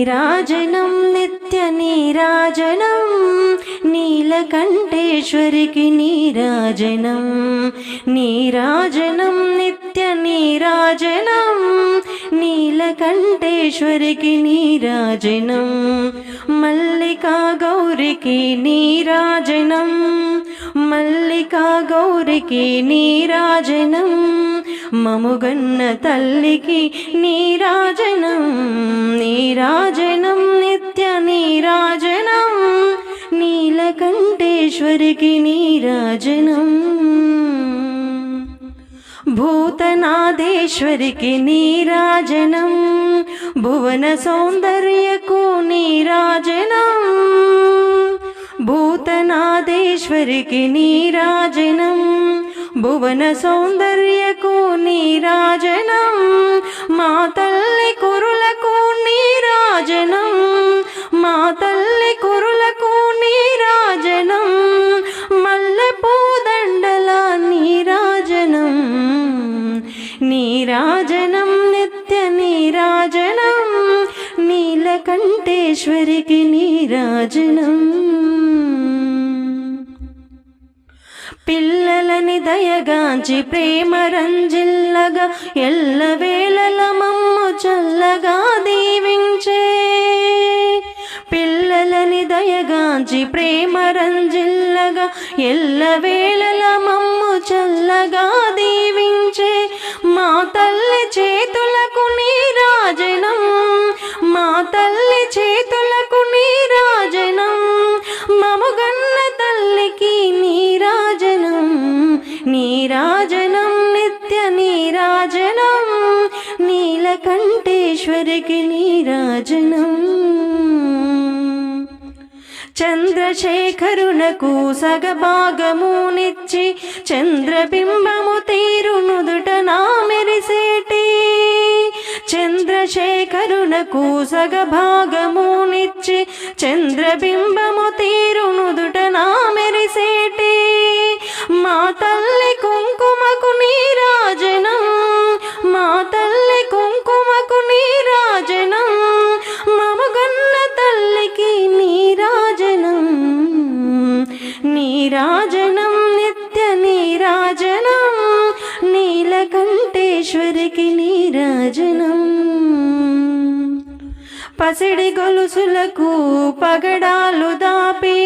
నీరాజనం నిత్య నీరాజనం నీలకంఠేశ్వరికి నీరాజనం నీరాజనం నిత్య నీరాజనం నీలకంఠేశ్వరికి నీరాజనం మల్లికా గౌరికి నీరాజనం మల్లికా గౌరికి నీరాజనం మముగన్న తల్లికి నీరాజనం నీరాజనం నిత్య నీరాజనం నీలకంఠేశ్వరికి నీరాజనం భూతనాదేశ్వరికి నీరాజనం భువన సౌందర్యకు నీరాజనం భూతనాదేశ్వరికి నీరాజనం భువన సౌందర్యకు నీరాజనం మా తల్లి కురులకు నీరాజనం మా తల్లి కురులకు నీరాజనం మల్లెపూదండల నీరాజనం నీరాజనం నిత్య నీరాజనం నీలకంఠేశ్వరికి నీరాజనం పిల్లలని దయగాంచి ప్రేమ రంజిల్లగా ఎల్లవేళల మమ్ము చల్లగా దీవించే పిల్లలని దయగాంచి ప్రేమ రంజిల్లగా ఎల్లవేళల మమ్ము చల్లగా దీవించే మా తల్లి చేతులకు నీరాజనం మా తల్లి చేతులకు నీరాజనం మముగన్న తల్లికి నీరాజనం నీరాజనం నిత్య నీరాజనం నీలకంఠేశ్వరికి నీరాజనం చంద్రశేఖరునకు సగభాగమునిచ్చి చంద్రబింబము తీరునుదుట నా మెరిసేటి చంద్రశేఖరునకు సగభాగమునిచ్చి చంద్రబింబము తీరునుదుట నా మెరిసేటి మా తల్లి కుంకుమకు నీరాజనం మా తల్లి కుంకుమకు నీరాజనం మముగన్న తల్లికి నీరాజనం నీరాజనం నిత్య నీరాజనం నీలకంఠేశ్వరికి నీరాజనం పసిడి గొలుసులకు పగడాలు దాపి